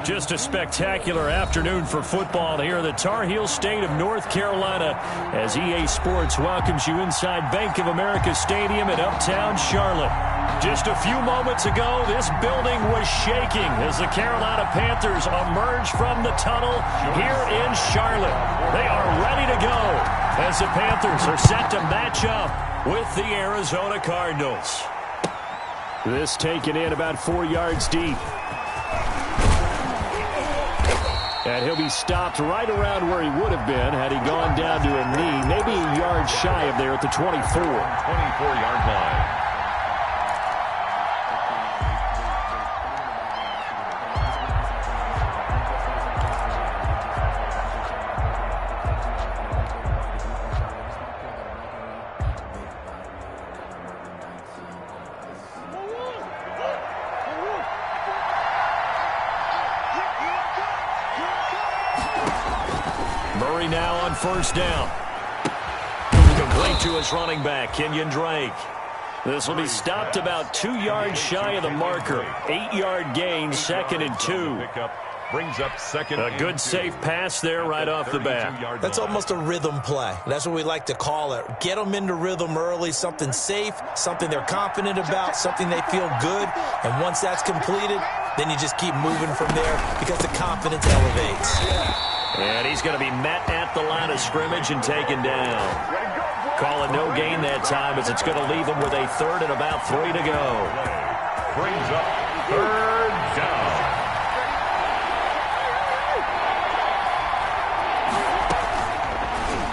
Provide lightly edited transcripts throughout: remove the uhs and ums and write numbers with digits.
Just a spectacular afternoon for football here in the Tar Heel state of North Carolina as EA Sports welcomes you inside Bank of America Stadium in uptown Charlotte. Just a few moments ago, this building was shaking as the Carolina Panthers emerge from the tunnel here in Charlotte. They are ready to go as the Panthers are set to match up with the Arizona Cardinals. This taken in about 4 yards deep. And he'll be stopped right around where he would have been had he gone down to a knee, maybe a yard shy of there at the 24. 24-yard line. Murray now on first down. Complete to his running back, Kenyon Drake. This will be stopped about 2 yards shy of the marker. 8-yard gain, 2nd and 2. Brings up second. A good safe pass there right off the bat. That's almost a rhythm play. That's what we like to call it. Get them into rhythm early, something safe, something they're confident about, something they feel good. And once that's completed, then you just keep moving from there because the confidence elevates. And he's going to be met at the line of scrimmage and taken down. Call it no gain that time as it's going to leave him with a 3rd and about 3 to go. Brings up 3rd down.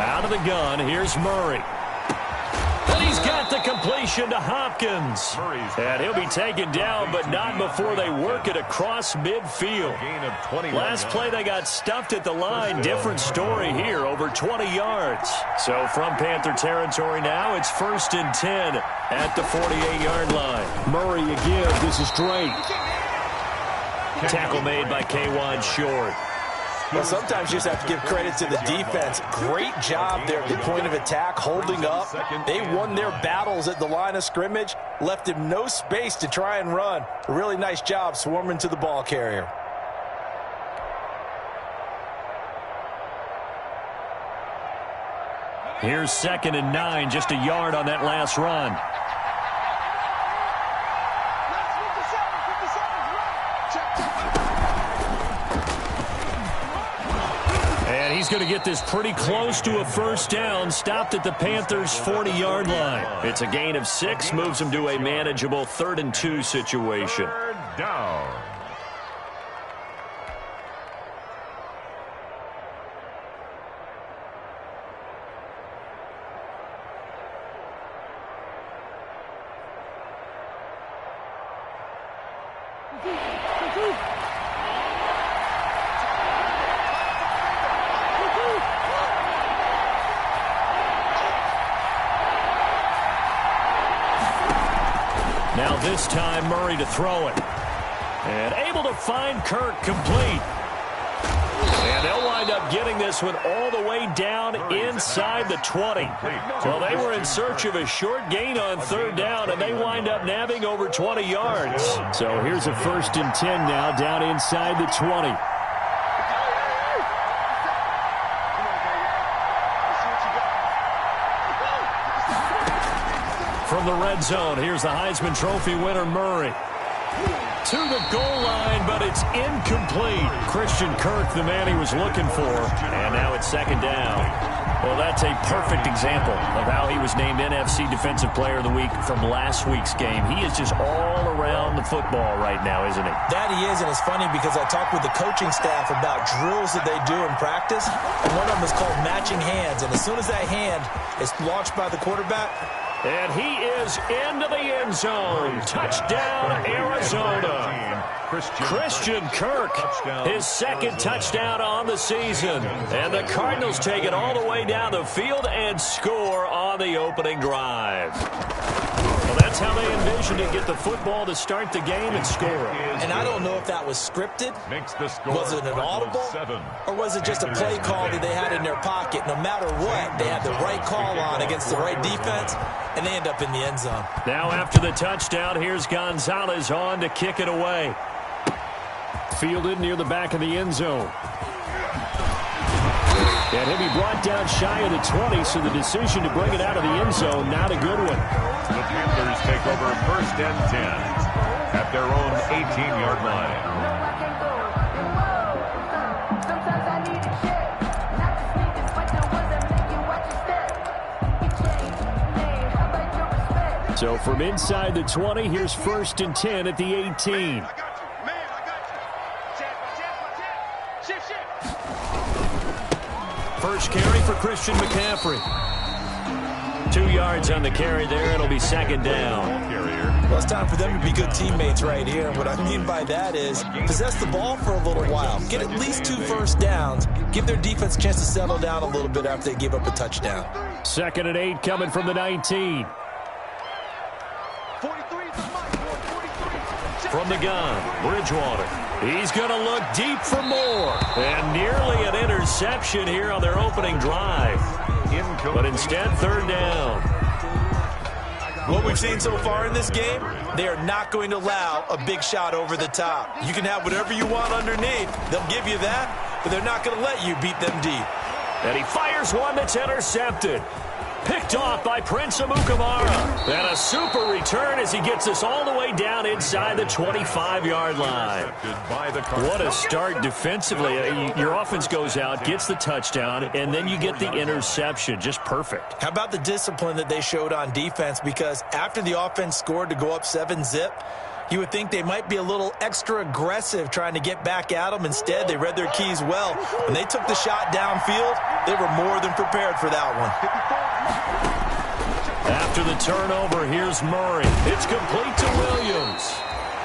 Out of the gun, here's Murray. And he's got the completion to Hopkins. And he'll be taken down, but not before they work it across midfield. Last play, they got stuffed at the line. Different story here, over 20 yards. So from Panther territory now, it's 1st and 10 at the 48-yard line. Murray again. This is Drake. Tackle made by K'Wan Short. Well, sometimes you just have to give credit to the defense. Great job there at the point of attack, holding up. They won their battles at the line of scrimmage, left him no space to try and run. A really nice job swarming to the ball carrier. Here's 2nd and 9, just a yard on that last run. He's going to get this pretty close to a 1st down, stopped at the Panthers' 40-yard line. It's a gain of 6, moves him to a manageable 3rd and 2 situation. 3rd down. Now this time, Murray to throw it. And able to find Kirk complete. And they'll wind up getting this one all the way down inside the 20. Well, they were in search of a short gain on 3rd down, and they wind up nabbing over 20 yards. So here's a 1st and 10 now down inside the 20. From the red zone, here's the Heisman Trophy winner, Murray. To the goal line, but it's incomplete. Christian Kirk, the man he was looking for. And now it's 2nd down. Well, that's a perfect example of how he was named NFC Defensive Player of the Week from last week's game. He is just all around the football right now, isn't he? That he is, and it's funny because I talked with the coaching staff about drills that they do in practice, and one of them is called matching hands. And as soon as that hand is launched by the quarterback, and he is into the end zone. Touchdown, Arizona. Christian Kirk, his 2nd touchdown on the season. And the Cardinals take it all the way down the field and score on the opening drive. Well, that's how they envisioned it, get the football to start the game and score. And I don't know if that was scripted, was it an audible, or was it just a play call that they had in their pocket? No matter what, they had the right call on against the right defense, and they end up in the end zone. Now after the touchdown, here's Gonzalez on to kick it away. Fielded near the back of the end zone. And he'll be brought down shy of the 20, so the decision to bring it out of the end zone, not a good one. The Panthers take over 1st and 10 at their own 18-yard line. So from inside the 20, here's 1st and 10 at the 18. First carry for Christian McCaffrey. 2 yards on the carry there. It'll be 2nd down. Well, it's time for them to be good teammates right here. And what I mean by that is possess the ball for a little while. Get at least 2 first downs. Give their defense a chance to settle down a little bit after they give up a touchdown. 2nd and 8 coming from the 19. From the gun, Bridgewater. He's going to look deep for more. And nearly an interception here on their opening drive. But instead, 3rd down. What we've seen so far in this game, they are not going to allow a big shot over the top. You can have whatever you want underneath. They'll give you that, but they're not going to let you beat them deep. And he fires one that's intercepted. Picked off by Prince Amukamara. And a super return as he gets us all the way down inside the 25-yard line. What a start defensively. Your offense goes out, gets the touchdown, and then you get the interception. Just perfect. How about the discipline that they showed on defense? Because after the offense scored to go up 7-zip, you would think they might be a little extra aggressive trying to get back at them. Instead, they read their keys well. When they took the shot downfield, they were more than prepared for that one. After the turnover, here's Murray. It's complete to Williams.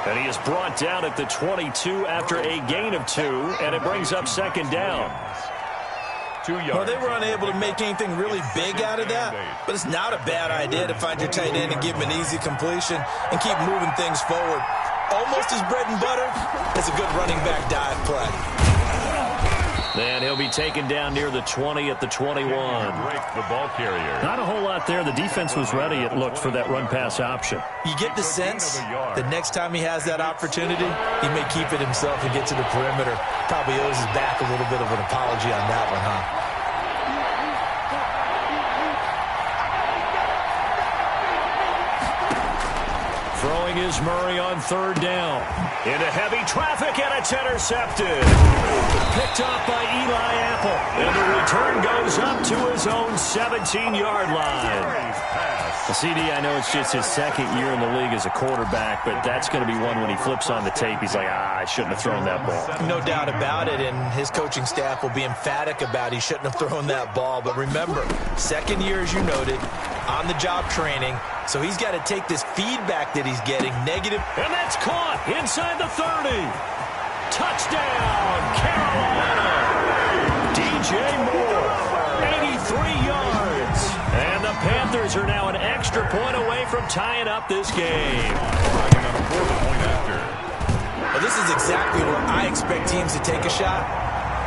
And he is brought down at the 22 after a gain of 2, and it brings up 2nd down. 2 yards. Well, they were unable to make anything really big out of that, but it's not a bad idea to find your tight end and give him an easy completion and keep moving things forward. Almost his bread and butter is a good running back dive play. And he'll be taken down near the 20 at the 21. Break the ball carrier. Not a whole lot there. The defense was ready, it looked, for that run-pass option. You get the sense that next time he has that opportunity, he may keep it himself and get to the perimeter. Probably owes his back a little bit of an apology on that one, huh? Throwing is Murray on 3rd down. Into heavy traffic, and it's intercepted. Picked off by Eli Apple. And the return goes up to his own 17-yard line. CD, I know it's just his 2nd year in the league as a quarterback, but that's going to be one when he flips on the tape. He's like, I shouldn't have thrown that ball. No doubt about it, and his coaching staff will be emphatic about he shouldn't have thrown that ball. But remember, 2nd year, as you noted, on-the-job training, so he's got to take this feedback that he's getting, negative. And that's caught inside the 30. Touchdown, Carolina. DJ Moore, 83 yards. And the Panthers are now an extra point away from tying up this game. Well, this is exactly where I expect teams to take a shot.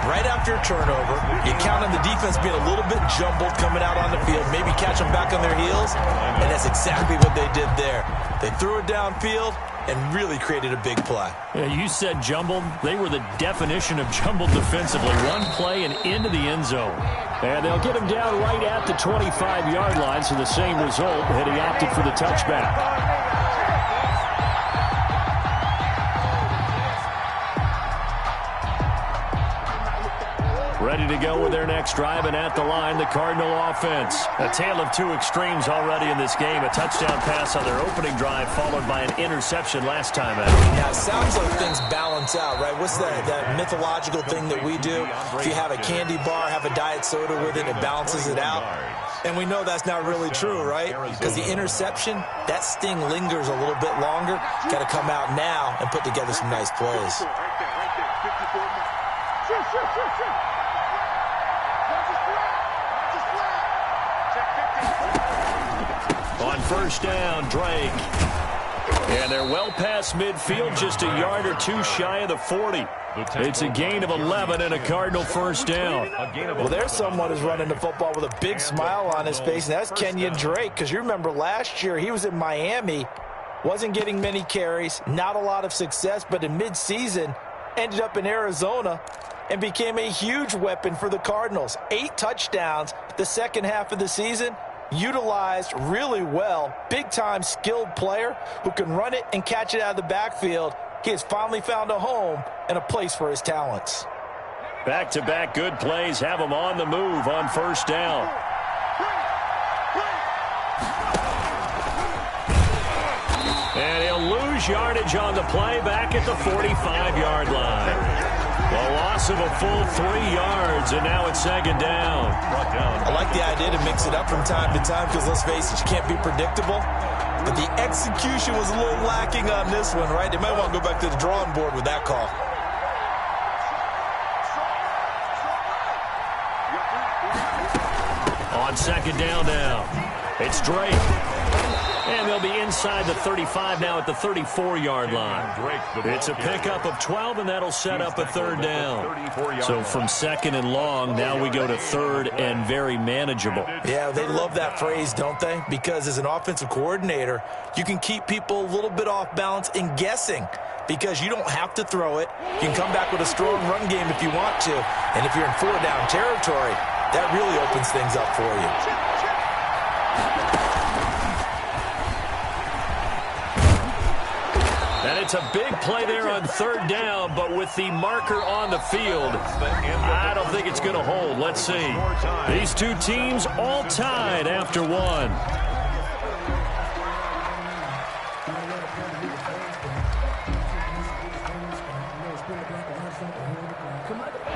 Right after a turnover, you count on the defense being a little bit jumbled coming out on the field, maybe catch them back on their heels, and that's exactly what they did there. They threw it downfield and really created a big play. Yeah, you said jumbled. They were the definition of jumbled defensively. One play and into the end zone. And they'll get him down right at the 25-yard line, so the same result, had he opted for the touchback. Ready to go with their next drive, and at the line, the Cardinal offense. A tale of 2 extremes already in this game. A touchdown pass on their opening drive, followed by an interception last time out. Yeah, it sounds like things balance out, right? What's that mythological thing that we do? If you have a candy bar, have a diet soda with it, it balances it out. And we know that's not really true, right? Because the interception, that sting lingers a little bit longer. Got to come out now and put together some nice plays. On 1st down, Drake. And they're well past midfield, just a yard or 2 shy of the 40. It's a gain of 11 and a Cardinal 1st down. Well, there's someone who's running the football with a big smile on his face, and that's Kenyon Drake. Because you remember last year he was in Miami, wasn't getting many carries, not a lot of success, but in midseason, ended up in Arizona and became a huge weapon for the Cardinals. 8 touchdowns the second half of the season, utilized really well. Big-time skilled player who can run it and catch it out of the backfield. He has finally found a home and a place for his talents. Back-to-back good plays have him on the move on first down. And he'll lose yardage on the play back at the 45-yard line. A loss of a full 3 yards, and now it's second down. I like the idea to mix it up from time to time because, let's face it, you can't be predictable. But the execution was a little lacking on this one, right? They might want to go back to the drawing board with that call. On second down now, it's Drake. And they'll be inside the 35 now at the 34-yard line. It's a pickup of 12, and that'll set up a third down. So from second and long, now we go to third and very manageable. Yeah, they love that phrase, don't they? Because as an offensive coordinator, you can keep people a little bit off balance and guessing because you don't have to throw it. You can come back with a strong run game if you want to. And if you're in 4-down territory, that really opens things up for you. And it's a big play there on third down, but with the marker on the field, I don't think it's going to hold. Let's see. These two teams all tied after one.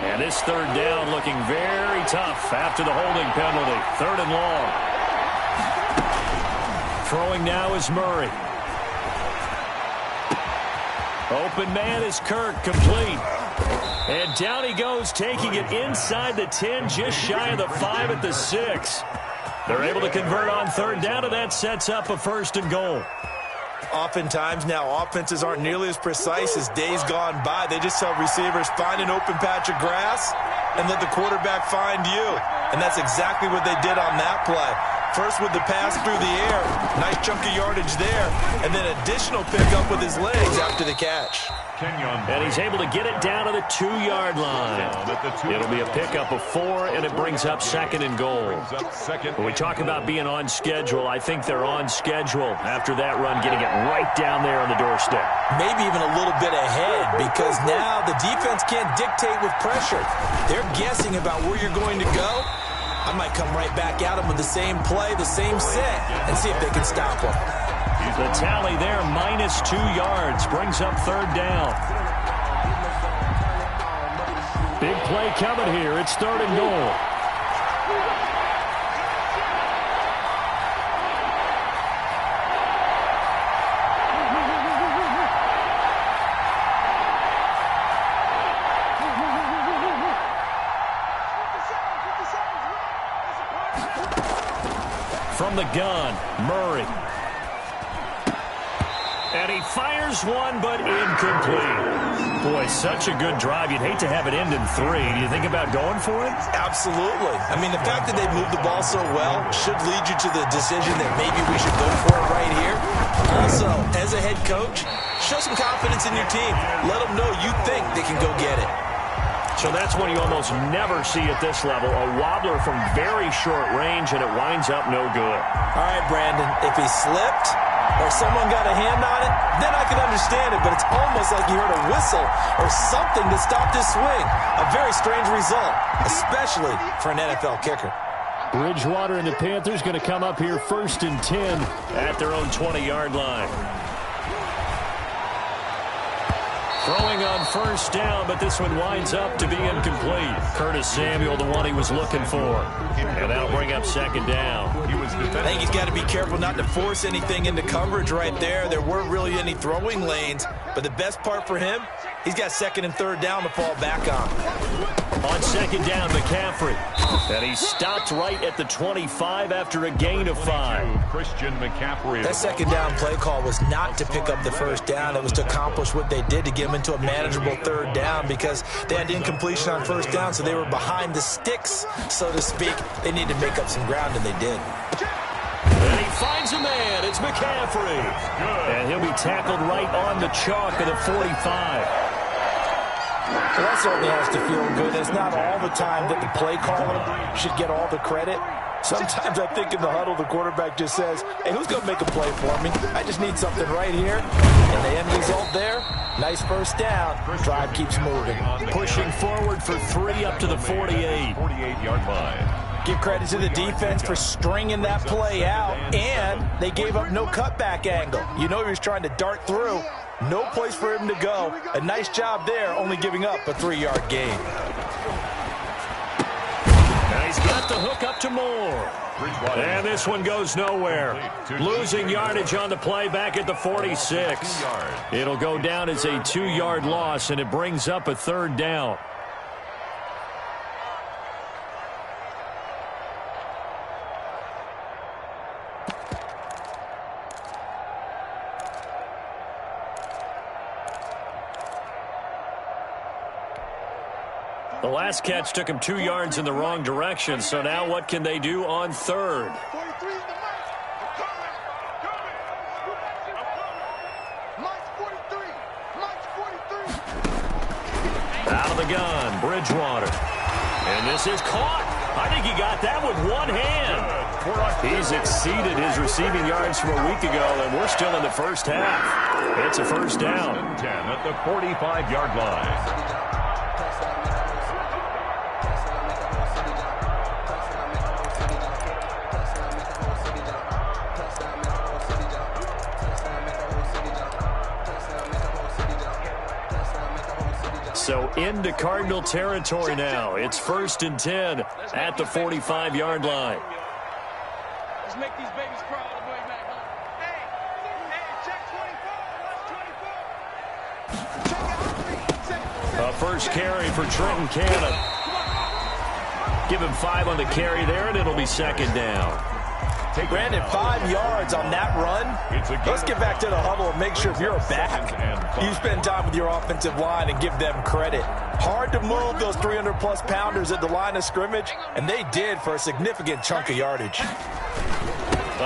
And this third down looking very tough after the holding penalty. Third and long. Throwing now is Murray. Open man is Kirk, complete. And down he goes, taking it inside the 10, just shy of the 5 at the 6. They're able to convert on third down, and that sets up a first and goal. Oftentimes now, offenses aren't nearly as precise as days gone by. They just tell receivers, find an open patch of grass and let the quarterback find you. And that's exactly what they did on that play. First with the pass through the air, nice chunk of yardage there, and then additional pickup with his legs after the catch. And he's able to get it down to the 2-yard line. It'll be a pickup of 4, and it brings up second and goal. When we talk about being on schedule, I think they're on schedule after that run, getting it right down there on the doorstep. Maybe even a little bit ahead, because now the defense can't dictate with pressure. They're guessing about where you're going to go. I might come right back at them with the same play, the same set, and see if they can stop them. The tally there, -2 yards, brings up third down. Big play coming here. It's third and goal. From the gun, Murray. And he fires one, but incomplete. Boy, such a good drive. You'd hate to have it end in 3. Do you think about going for it? Absolutely. I mean, the fact that they moved the ball so well should lead you to the decision that maybe we should go for it right here. Also, as a head coach, show some confidence in your team. Let them know you think they can go get it. So that's one you almost never see at this level. A wobbler from very short range, and it winds up no good. All right, Brandon, if he slipped or someone got a hand on it, then I can understand it, but it's almost like you heard a whistle or something that stopped his swing. A very strange result, especially for an NFL kicker. Bridgewater and the Panthers going to come up here first and 10 at their own 20-yard line. Throwing on first down, but this one winds up to be incomplete. Curtis Samuel, the one he was looking for. And that'll bring up second down. I think he's got to be careful not to force anything into coverage right there. There weren't really any throwing lanes, but the best part for him, he's got second and third down to fall back on. On second down, McCaffrey. And he stopped right at the 25 after a gain of 5. Christian McCaffrey. That second down play call was not to pick up the first down. It was to accomplish what they did to get them into a manageable third down because they had incompletion on first down, so they were behind the sticks, so to speak. They needed to make up some ground, and they did. And he finds a man. It's McCaffrey. And he'll be tackled right on the chalk of the 45. Well, that certainly has to feel good. It's not all the time that the play caller should get all the credit. Sometimes I think in the huddle, the quarterback just says, hey, who's going to make a play for me? I just need something right here. And the end result there, nice first down. Drive keeps moving. Pushing forward for 3 up to the 48. 48-yard line. Give credit to the defense for stringing that play out, and they gave up no cutback angle. You know he was trying to dart through. No place for him to go. A nice job there, only giving up a 3-yard gain. Now he's got the hook up to Moore. And this one goes nowhere. Losing yardage on the play back at the 46. It'll go down as a 2-yard loss, and it brings up a 3rd down. The last catch took him 2 yards in the wrong direction, so now what can they do on 3rd? Out of the gun, Bridgewater. And this is caught. I think he got that with one hand. He's exceeded his receiving yards from a week ago, and we're still in the first half. It's a first down. 10 at the 45-yard line. So into Cardinal territory now. It's 1st and 10 at the 45-yard line. Let's make these babies cry all the way back home. Hey, check 24. A first carry for Trenton Cannon. Give him 5 on the carry there, and it'll be 2nd down. Brandon, 5 yards on that run. Let's get back to the huddle and make sure if you're back, you spend time with your offensive line and give them credit. Hard to move those 300-plus pounders at the line of scrimmage, and they did for a significant chunk of yardage.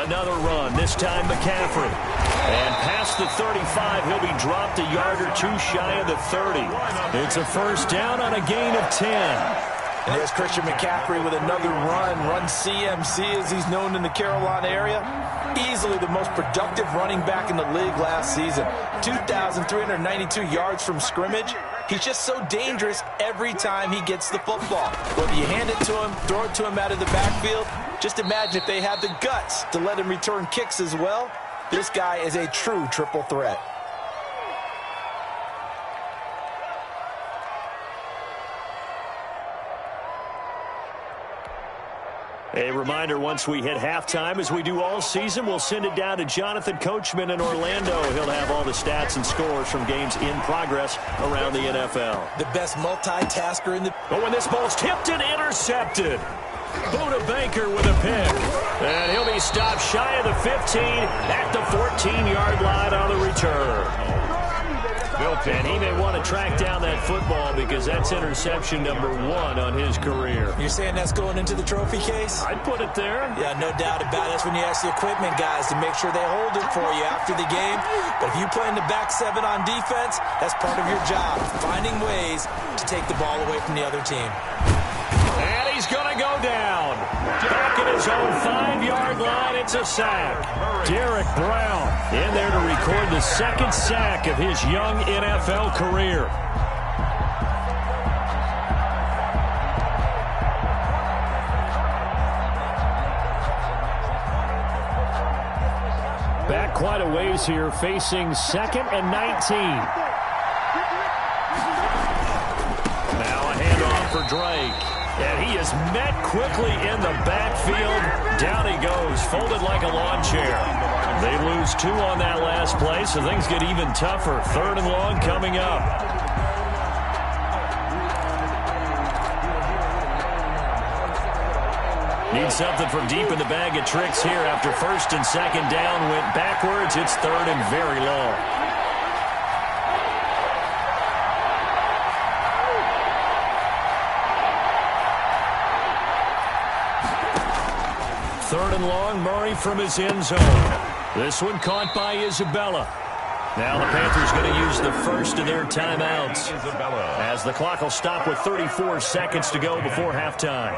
Another run, this time McCaffrey. And past the 35, he'll be dropped a yard or 2 shy of the 30. It's a first down on a gain of 10. And there's Christian McCaffrey with another run CMC as he's known in the Carolina area. Easily the most productive running back in the league last season. 2,392 yards from scrimmage. He's just so dangerous every time he gets the football. Whether you hand it to him, throw it to him out of the backfield, just imagine if they have the guts to let him return kicks as well. This guy is a true triple threat. A reminder, once we hit halftime, as we do all season, we'll send it down to Jonathan Coachman in Orlando. He'll have all the stats and scores from games in progress around the NFL. The best multitasker in the... But when this ball's tipped and intercepted, Buda Baker with a pick. And he'll be stopped shy of the 15 at the 14-yard line on the return. And he may want to track down that football because that's interception number 1 on his career. You're saying that's going into the trophy case? I'd put it there. Yeah, no doubt about it. That's when you ask the equipment guys to make sure they hold it for you after the game. But if you play in the back 7 on defense, that's part of your job, finding ways to take the ball away from the other team. And he's going to go down. Back at his own 5-yard line, it's a sack. Derek Brown in there to record the 2nd sack of his young NFL career. Back quite a ways here, facing 2nd and 19. Now a handoff for Drake. And he is met quickly in the backfield. Down he goes, folded like a lawn chair. They lose 2 on that last play, so things get even tougher. 3rd and long coming up. Need something from deep in the bag of tricks here after 1st and 2nd down went backwards. It's 3rd and very long. Third and long, Murray from his end zone. This one caught by Isabella. Now the Panthers going to use the first of their timeouts, as the clock will stop with 34 seconds to go before halftime.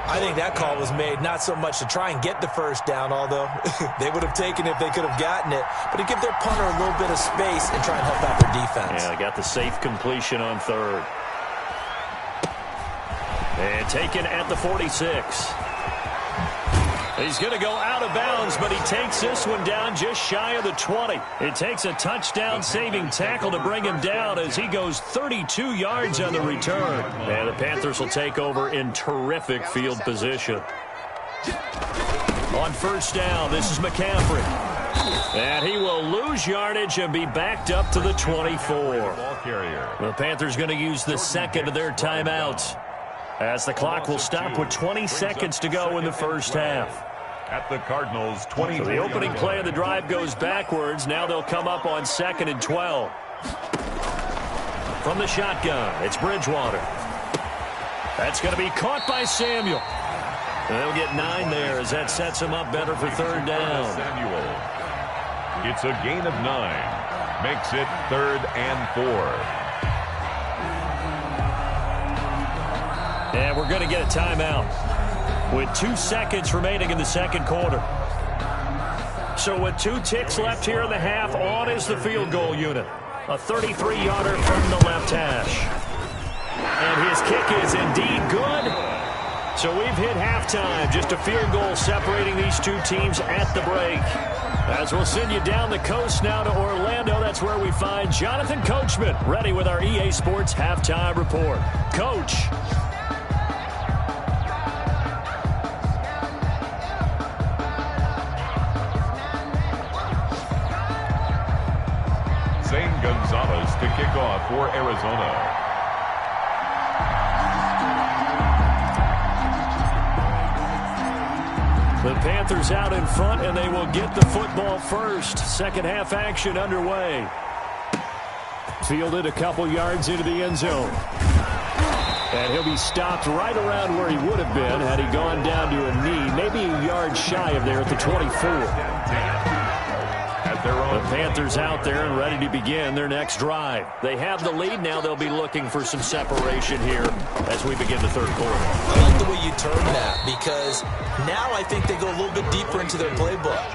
I think that call was made not so much to try and get the first down, although they would have taken it if they could have gotten it, but to give their punter a little bit of space and try and help out their defense. Yeah, they got the safe completion on third. And taken at the 46. He's going to go out of bounds, but he takes this one down just shy of the 20. It takes a touchdown-saving tackle to bring him down as he goes 32 yards on the return. And the Panthers will take over in terrific field position. On first down, this is McCaffrey. And he will lose yardage and be backed up to the 24. The Panthers going to use the second of their timeouts, as the clock will stop with 20 seconds to go in the first half. At the Cardinals, 20. So the opening play of the drive goes backwards. Now they'll come up on 2nd and 12. From the shotgun, it's Bridgewater. That's going to be caught by Samuel. They'll get 9 there as that sets him up better for third down. Samuel. It's a gain of 9. Makes it 3rd and 4. And we're going to get a timeout with 2 seconds remaining in the second quarter. So with 2 ticks left here in the half, on is the field goal unit. A 33-yarder from the left hash. And his kick is indeed good. So we've hit halftime. Just a field goal separating these two teams at the break. As we'll send you down the coast now to Orlando, that's where we find Jonathan Coachman, ready with our EA Sports halftime report. Coach. Gonzalez to kick off for Arizona. The Panthers out in front, and they will get the football first. Second half action underway. Fielded a couple yards into the end zone. And he'll be stopped right around where he would have been had he gone down to a knee, maybe a yard shy of there at the 24. The Panthers out there and ready to begin their next drive. They have the lead. Now they'll be looking for some separation here as we begin the third quarter. I like the way you term that, because now I think they go a little bit deeper into their playbook.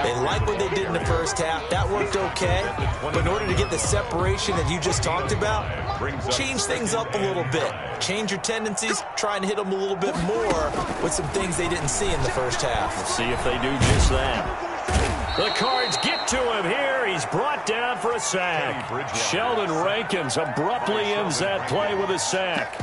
They like what they did in the first half. That worked okay. But in order to get the separation that you just talked about, change things up a little bit. Change your tendencies. Try and hit them a little bit more with some things they didn't see in the first half. We'll see if they do just that. The Cards get to him here. He's brought down for a sack. Sheldon Rankins abruptly ends that play with a sack.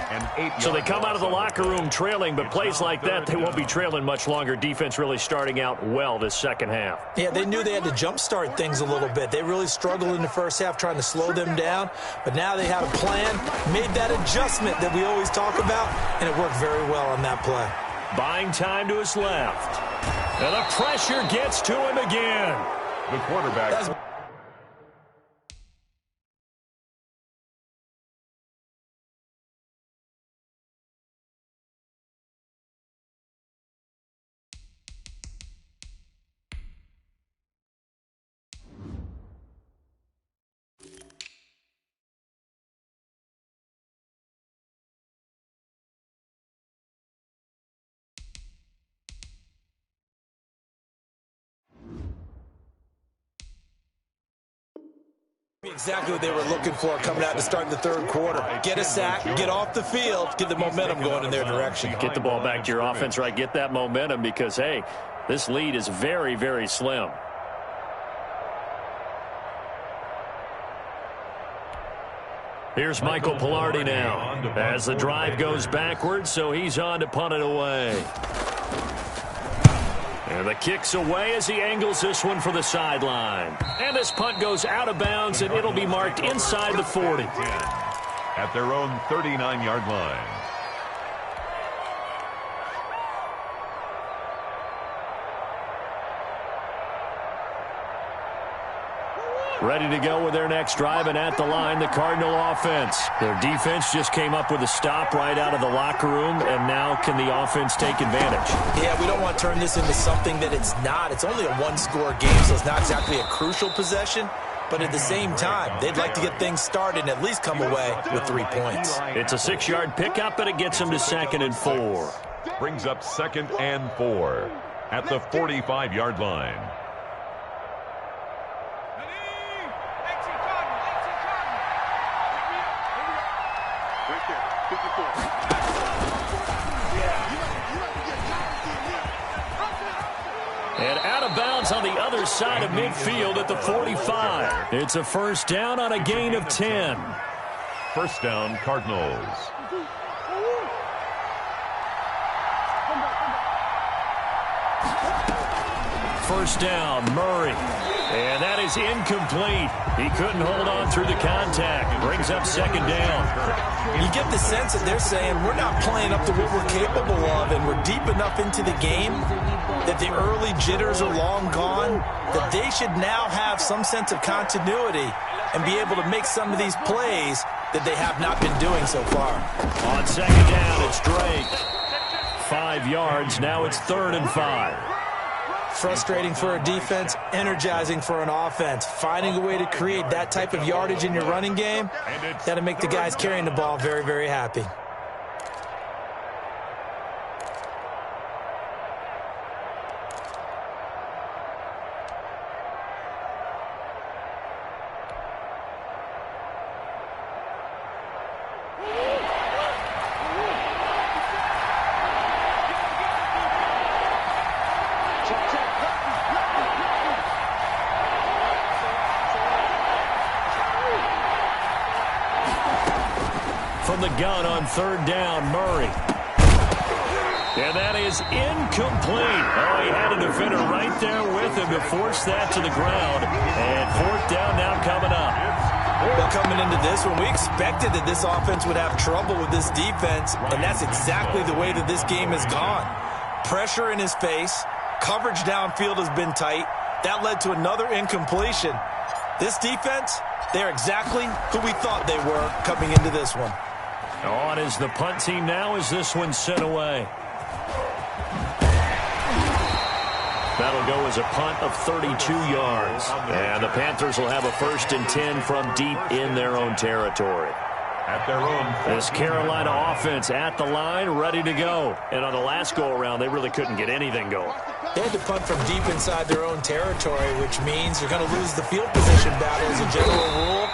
So they come out of the locker room trailing, but plays like that, they won't be trailing much longer. Defense really starting out well this second half. Yeah, they knew they had to jumpstart things a little bit. They really struggled in the first half trying to slow them down, but now they had a plan, made that adjustment that we always talk about, and it worked very well on that play. Buying time to his left. And the pressure gets to him again. The quarterback. Exactly what they were looking for coming out to start the third quarter. Get a sack, get off the field, get the momentum going in their direction. Get the ball back to your offense, right? Get that momentum because, hey, this lead is very, very slim. Here's Michael Pilardi now as the drive goes backwards, so he's on to punt it away. And the kick's away as he angles this one for the sideline. And this punt goes out of bounds, and it'll be marked inside the 40. At their own 39-yard line. Ready to go with their next drive, and at the line, the Cardinal offense. Their defense just came up with a stop right out of the locker room, and now can the offense take advantage? Yeah, we don't want to turn this into something that it's not. It's only a one-score game, so it's not exactly a crucial possession. but at the same time, they'd like to get things started and at least come away with 3 points. It's a 6-yard pickup, and it gets them to 2nd and 4. Brings up 2nd and 4 at the 45-yard line. And out of bounds on the other side of midfield at the 45. It's a 1st down on a gain of 10. 1st down, Cardinals. First down, Murray. And that is incomplete. He couldn't hold on through the contact. Brings up 2nd down. You get the sense that they're saying we're not playing up to what we're capable of, and we're deep enough into the game that the early jitters are long gone, that they should now have some sense of continuity and be able to make some of these plays that they have not been doing so far. On 2nd down, it's Drake. 5 yards. Now it's 3rd and 5. Frustrating for a defense, energizing for an offense. Finding a way to create that type of yardage in your running game, that'll make the guys carrying the ball very, very happy. From the gun on 3rd down, Murray. And that is incomplete. Oh, he had a defender right there with him to force that to the ground. And 4th down now coming up. Well, coming into this one, we expected that this offense would have trouble with this defense, and that's exactly the way that this game has gone. Pressure in his face, coverage downfield has been tight. That led to another incompletion. This defense, they're exactly who we thought they were coming into this one. On is the punt team now as this one's sent away. That'll go as a punt of 32 yards. And the Panthers will have a 1st and 10 from deep in their own territory. At their own. This Carolina offense at the line, ready to go. And on the last go-around, they really couldn't get anything going. They had to punt from deep inside their own territory, which means they're going to lose the field position battle as a general rule.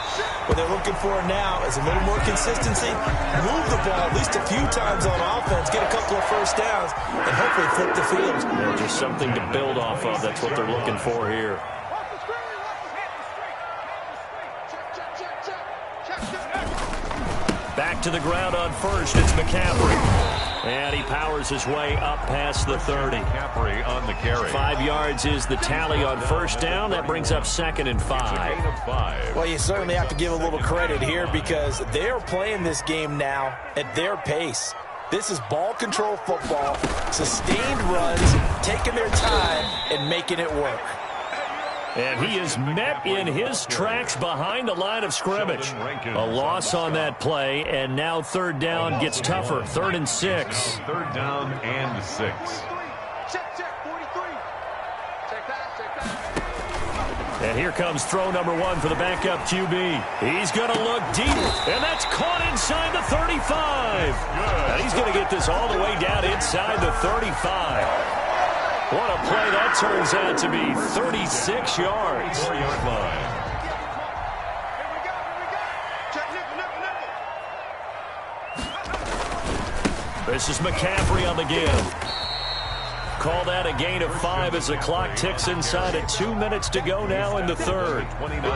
What they're looking for now is a little more consistency, move the ball at least a few times on offense, get a couple of 1st downs, and hopefully flip the field. Yeah, just something to build off of. That's what they're looking for here. Back to the ground on 1st. It's McCaffrey. And he powers his way up past the 30. McCaffrey on the carry. 5 yards is the tally on 1st down. That brings up 2nd and 5. Well, you certainly have to give a little credit here because they're playing this game now at their pace. This is ball control football, sustained runs, taking their time and making it work. And he is met in his tracks behind the line of scrimmage. A loss on that play, and now 3rd down gets tougher. 3rd and 6. 3rd down and 6. And here comes throw number 1 for the backup QB. He's going to look deep, and that's caught inside the 35. And he's going to get this all the way down inside the 35. What a play that turns out to be. 36 yards. 4-yard line. This is McCaffrey on the give. Call that a gain of 5 as the clock ticks inside at 2 minutes to go now in the 3rd.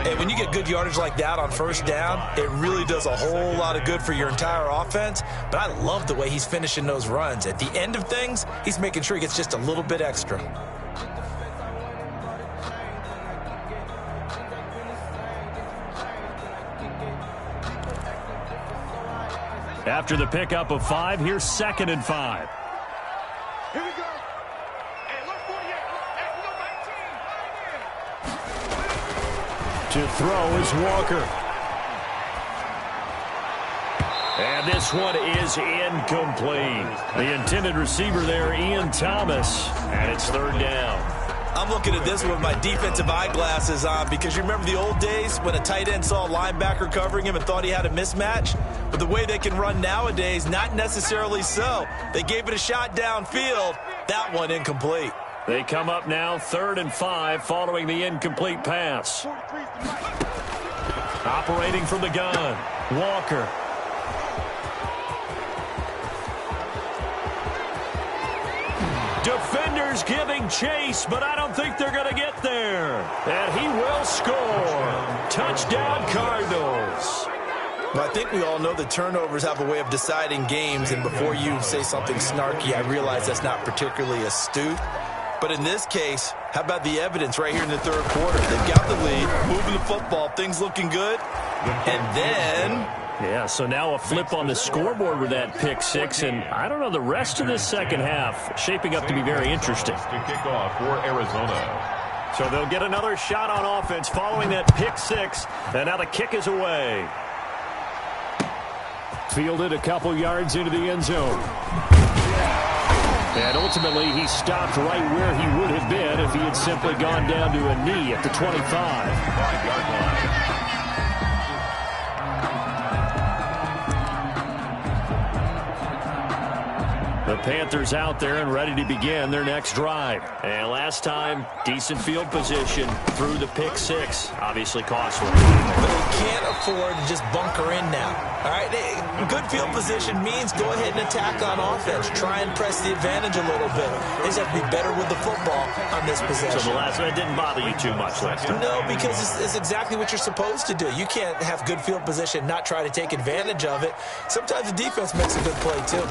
And when you get good yardage like that on 1st down, it really does a whole lot of good for your entire offense. But I love the way he's finishing those runs. At the end of things, he's making sure he gets just a little bit extra. After the pickup of 5, here's 2nd and 5. Here we go. To throw is Walker. And this one is incomplete. The intended receiver there, Ian Thomas. And it's 3rd down. I'm looking at this with my defensive eyeglasses on because you remember the old days when a tight end saw a linebacker covering him and thought he had a mismatch? But the way they can run nowadays, not necessarily so. They gave it a shot downfield. That one incomplete. They come up now 3rd and 5 following the incomplete pass. Operating from the gun, Walker. Defenders giving chase, but I don't think they're going to get there. And he will score. Touchdown, Cardinals. Well, I think we all know that turnovers have a way of deciding games, and before you say something snarky, I realize that's not particularly astute. But in this case, how about the evidence right here in the third quarter? They've got the lead, moving the football, things looking good, and then... Yeah, so now a flip on the scoreboard with that pick six, and I don't know, the rest of this second half shaping up to be very interesting. To kick off for Arizona. So they'll get another shot on offense following that pick six, and now the kick is away. Fielded a couple yards into the end zone. And ultimately, he stopped right where he would have been if he had simply gone down to a knee at the 25. 5-yard line. The Panthers out there and ready to begin their next drive. And last time, decent field position through the pick six. Obviously costly. But they can't afford to just bunker in now. All right, good field position means go ahead and attack on offense. Try and press the advantage a little bit. They just have to be better with the football on this possession. So the last one didn't bother you too much last time? No, because it's exactly what you're supposed to do. You can't have good field position, not try to take advantage of it. Sometimes the defense makes a good play, too.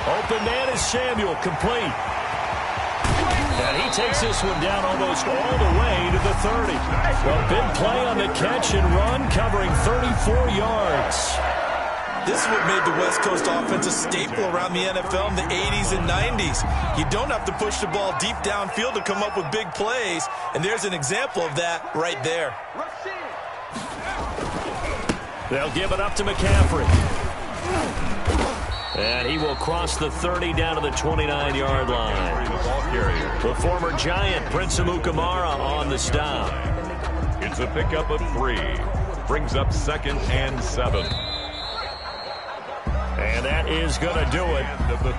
Open man is Samuel, complete. And he takes this one down almost all the way to the 30. A big play on the catch and run, covering 34 yards. This is what made the West Coast offense a staple around the NFL in the 80s and 90s. You don't have to push the ball deep downfield to come up with big plays, and there's an example of that right there. They'll give it up to McCaffrey. And he will cross the 30 down to the 29-yard line. The former Giant, Prince Amukamara, on the stop. It's a pickup of 3. Brings up 2nd and 7. And that is going to do it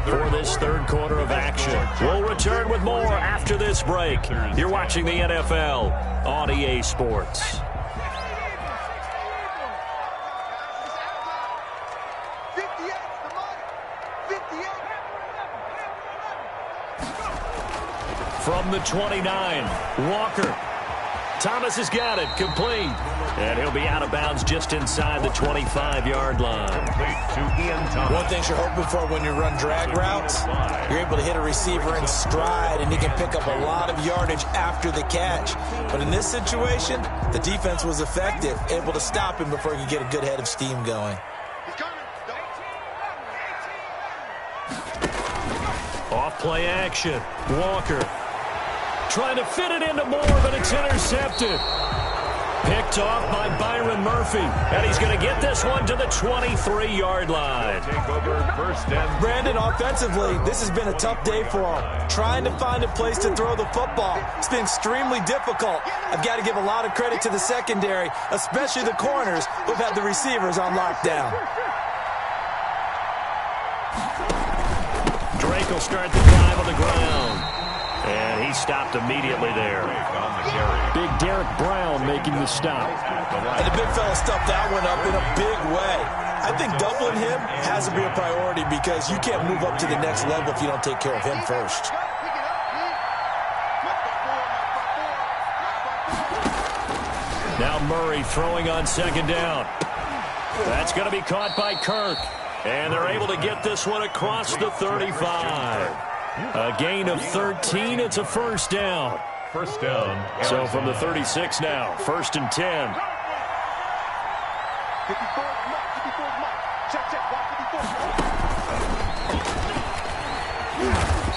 for this third quarter of action. We'll return with more after this break. You're watching the NFL on EA Sports. From the 29, Walker. Thomas has got it, complete. And he'll be out of bounds just inside the 25-yard line. One thing you're hoping for when you run drag routes, you're able to hit a receiver in stride, and he can pick up a lot of yardage after the catch. But in this situation, the defense was effective, able to stop him before he could get a good head of steam going. Off play action, Walker. Trying to fit it into Moore, but it's intercepted. Picked off by Byron Murphy. And he's going to get this one to the 23-yard line. Take over 1st and... Brandon, offensively, this has been a tough day for him. Trying to find a place to throw the football. It's been extremely difficult. I've got to give a lot of credit to the secondary, especially the corners who've had the receivers on lockdown. Drake will start the drive on the ground. And he stopped immediately there. Big Derek Brown making the stop. And the big fella stuffed that one up in a big way. I think doubling him has to be a priority because you can't move up to the next level if you don't take care of him first. Now Murray throwing on 2nd down. That's going to be caught by Kirk. And they're able to get this one across the 35. A gain of 13. It's a 1st down. 1st down. So from the 36 now, 1st and 10.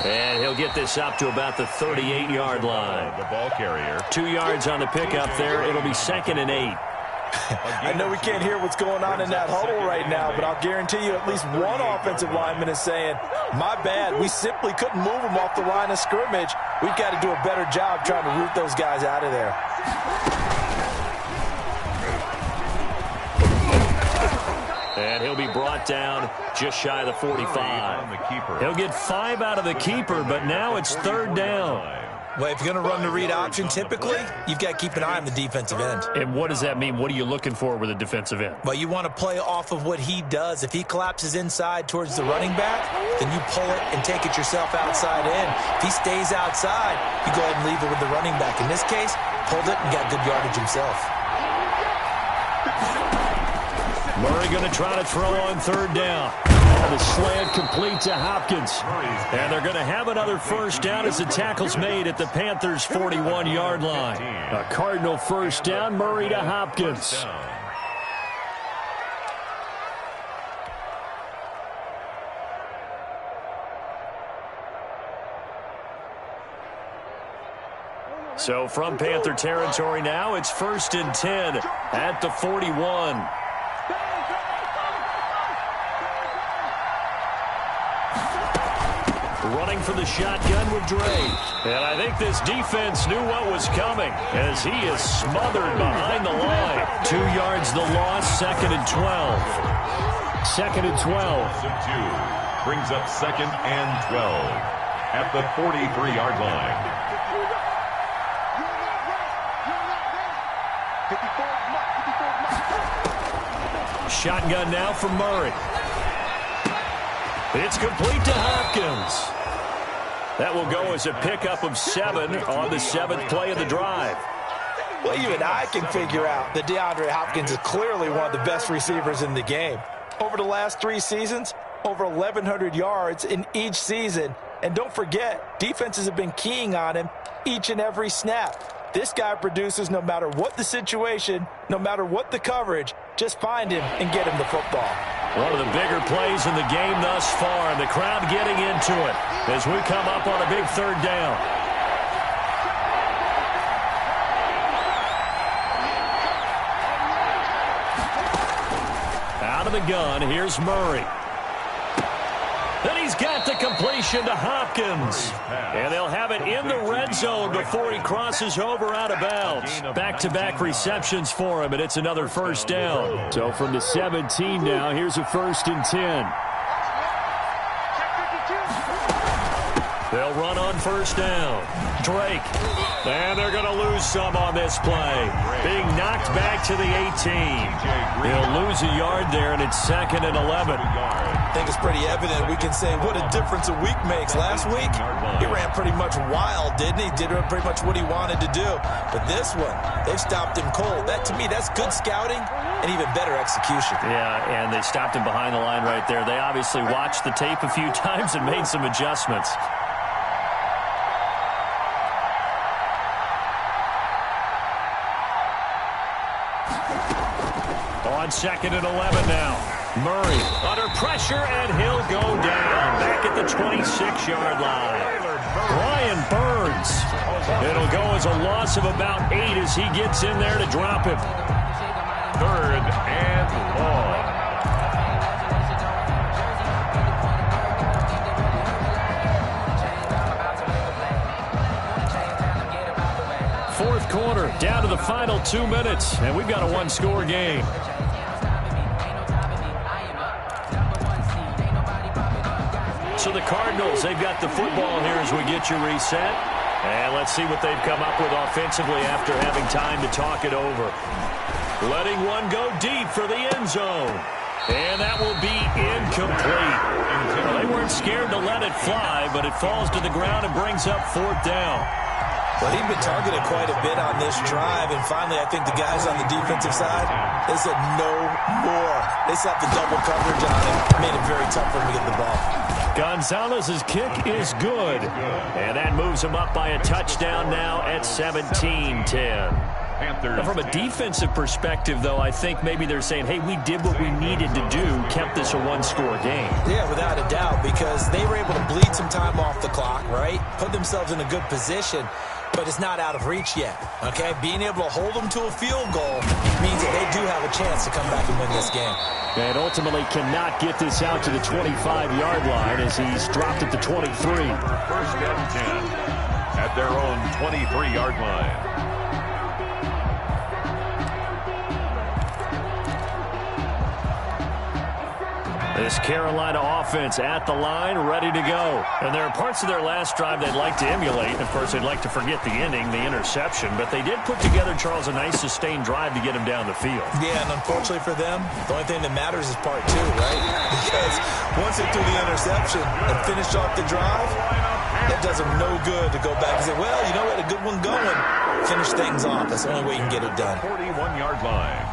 And he'll get this up to about the 38-yard line. The ball carrier. 2 yards on the pickup there. It'll be 2nd and 8. I know we can't hear what's going on in that huddle right now, but I'll guarantee you at least one offensive lineman is saying, my bad, we simply couldn't move them off the line of scrimmage. We've got to do a better job trying to root those guys out of there. And he'll be brought down just shy of the 45. He'll get 5 out of the keeper, but now it's 3rd down. Well, if you're going to run the read option, typically, you've got to keep an eye on the defensive end. And what does that mean? What are you looking for with a defensive end? Well, you want to play off of what he does. If he collapses inside towards the running back, then you pull it and take it yourself outside in. If he stays outside, you go ahead and leave it with the running back. In this case, pulled it and got good yardage himself. Murray going to try to throw on 3rd down. The slant complete to Hopkins. And they're going to have another 1st down as the tackle's made at the Panthers' 41-yard line. A Cardinal 1st down, Murray to Hopkins. So from Panther territory now, it's 1st and 10 at the 41. Running for the shotgun with Drake. And I think this defense knew what was coming as he is smothered behind the line. 2 yards the loss, 2nd and 12. 2nd and 12. Brings up 2nd and 12 at the 43-yard line. Shotgun now for Murray. It's complete to Hopkins. That will go as a pickup of 7 on the 7th play of the drive. Well, even I can figure out that DeAndre Hopkins is clearly one of the best receivers in the game. Over the last 3 seasons, over 1,100 yards in each season. And don't forget, defenses have been keying on him each and every snap. This guy produces no matter what the situation, no matter what the coverage. Just find him and get him the football. One of the bigger plays in the game thus far, and the crowd getting into it as we come up on a big 3rd down. Out of the gun, here's Murray. Then he's got the completion to Hopkins. And they'll have it in the red zone before he crosses over out of bounds. Back-to-back receptions for him, and it's another 1st down. So from the 17 now, here's a 1st and 10. They'll run on 1st down. Drake. And they're going to lose some on this play. Being knocked back to the 18. They'll lose a yard there, and it's 2nd and 11. I think it's pretty evident. We can say what a difference a week makes. Last week, he ran pretty much wild, didn't he? Did pretty much what he wanted to do. But this one, they've stopped him cold. That, to me, that's good scouting and even better execution. Yeah, and they stopped him behind the line right there. They obviously watched the tape a few times and made some adjustments. On 2nd and 11 now. Murray under pressure, and he'll go down back at the 26-yard line. Brian Burns. It'll go as a loss of about 8 as he gets in there to drop him. 3rd and long. Fourth quarter, down to the final 2 minutes, and we've got a 1-score game. So the Cardinals, they've got the football here as we get you reset. And let's see what they've come up with offensively after having time to talk it over. Letting one go deep for the end zone. And that will be incomplete. Well, they weren't scared to let it fly, but it falls to the ground and brings up 4th down. Well, he'd been targeted quite a bit on this drive, and finally I think the guys on the defensive side, they said no more. They slapped the double coverage on him, made it very tough for him to get the ball. Gonzalez's kick is good, and that moves him up by a touchdown now at 17-10. From a defensive perspective, though, I think maybe they're saying, hey, we did what we needed to do, kept this a 1-score game. Yeah, without a doubt, because they were able to bleed some time off the clock, right? Put themselves in a good position. but it's not out of reach yet, okay? Being able to hold them to a field goal means that they do have a chance to come back and win this game. And ultimately cannot get this out to the 25-yard line as he's dropped at the 23. First and 10 at their own 23-yard line. This Carolina offense at the line, ready to go. And there are parts of their last drive they'd like to emulate. Of course, they'd like to forget the ending, the interception. But they did put together, Charles, a nice sustained drive to get him down the field. Yeah, and unfortunately for them, the only thing that matters is part two, right? Because once they threw the interception and finished off the drive, that does them no good to go back and say, well, you know what, a good one going. Finish things off. That's the only way you can get it done. 41-yard line.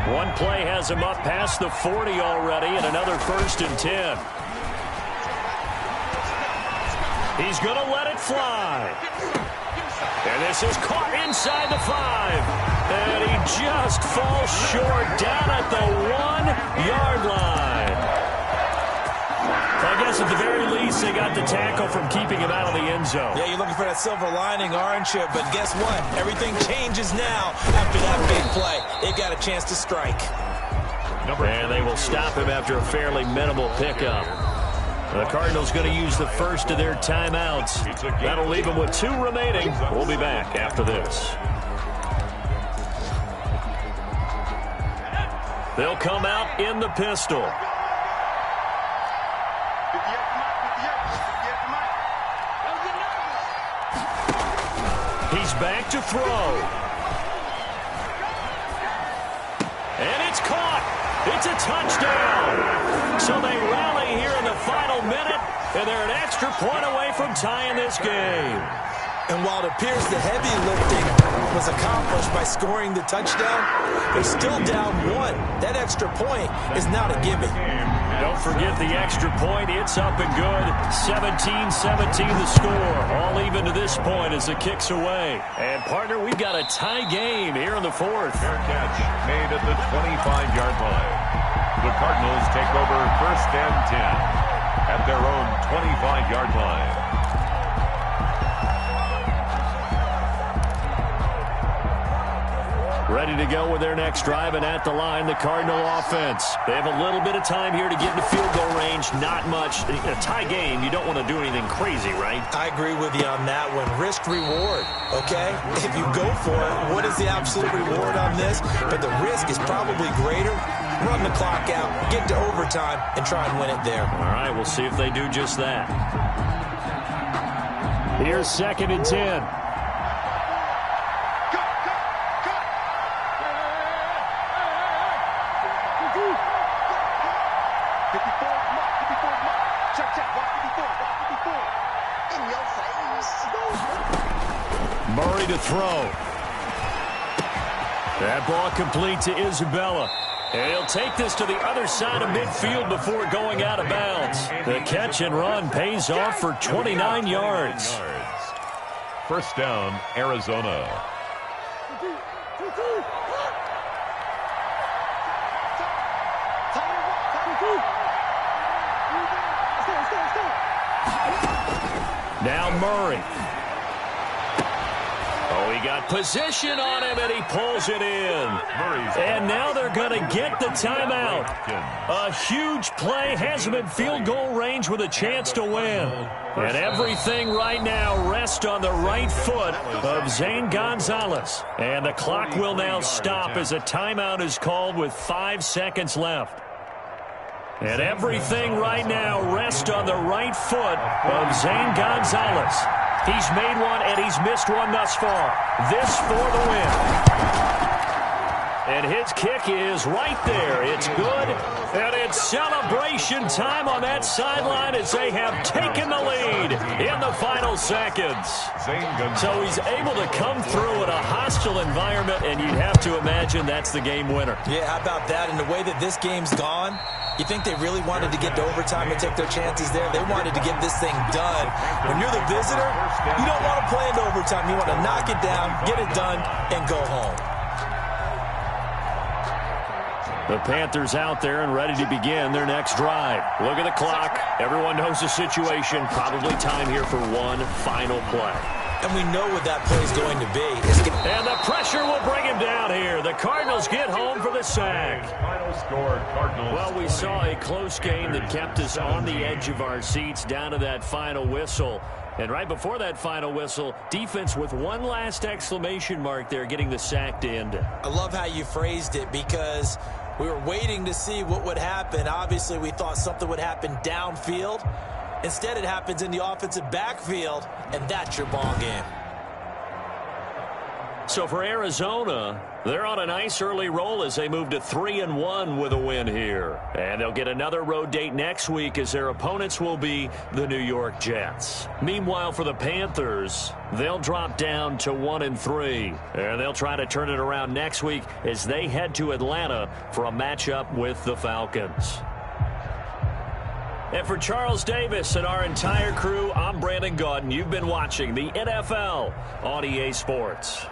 One play has him up past the 40 already, and another 1st and 10. He's going to let it fly. And this is caught inside the 5. And he just falls short down at the 1-yard line. I guess at the very least, they got the tackle from keeping him out of the end zone. Yeah, you're looking for that silver lining, aren't you? But guess what? Everything changes now after that big play. They got a chance to strike. And they will stop him after a fairly minimal pickup. The Cardinals going to use the first of their timeouts. That'll leave them with 2 remaining. We'll be back after this. They'll come out in the pistol. He's back to throw. And it's caught. It's a touchdown. So they rally here in the final minute, and they're an extra point away from tying this game. And while it appears the heavy lifting was accomplished by scoring the touchdown, they're still down 1. That extra point is not a gimme. Don't forget the extra point. It's up and good. 17-17 the score. All even to this point as the kick's away. And, partner, we've got a tie game here in the 4th. Fair catch made at the 25-yard line. The Cardinals take over 1st and 10 at their own 25-yard line. Ready to go with their next drive, and at the line, the Cardinal offense. They have a little bit of time here to get into field goal range. Not much. A tie game, you don't want to do anything crazy, right? I agree with you on that one. Risk-reward, okay? If you go for it, what is the absolute reward on this? But the risk is probably greater. Run the clock out, get to overtime, and try and win it there. All right, we'll see if they do just that. Here's 2nd and 10. Murray to throw. That ball complete to Isabella. And he'll take this to the other side of midfield before going out of bounds. The catch and run pays off for 29 yards. First down, Arizona. Now Murray. Oh, he got position on him, and he pulls it in. And now they're going to get the timeout. A huge play has him in field goal range with a chance to win. And everything right now rests on the right foot of Zane Gonzalez. And the clock will now stop as a timeout is called with 5 seconds left. And everything right now rests on the right foot of Zane Gonzalez. He's made one, and he's missed one thus far. This for the win. And his kick is right there. It's good, and it's celebration time on that sideline as they have taken the lead in the final seconds. So he's able to come through in a hostile environment, and you'd have to imagine that's the game winner. Yeah, how about that? And the way that this game's gone, you think they really wanted to get to overtime and take their chances there? They wanted to get this thing done. When you're the visitor, you don't want to play into overtime. You want to knock it down, get it done, and go home. The Panthers out there and ready to begin their next drive. Look at the clock. Everyone knows the situation. Probably time here for one final play. And we know what that play is going to be. And the pressure will bring him down here. The Cardinals get home for the sack. Final score, Cardinals. Well, we saw a close game that kept us on the edge of our seats down to that final whistle. And right before that final whistle, defense with one last exclamation mark there, getting the sack to end it. I love how you phrased it, because we were waiting to see what would happen. Obviously, we thought something would happen downfield. Instead, it happens in the offensive backfield, and that's your ball game. So for Arizona, they're on a nice early roll as they move to 3-1 with a win here. And they'll get another road date next week as their opponents will be the New York Jets. Meanwhile, for the Panthers, they'll drop down to 1-3. And they'll try to turn it around next week as they head to Atlanta for a matchup with the Falcons. And for Charles Davis and our entire crew, I'm Brandon Gaudin. You've been watching the NFL on EA Sports.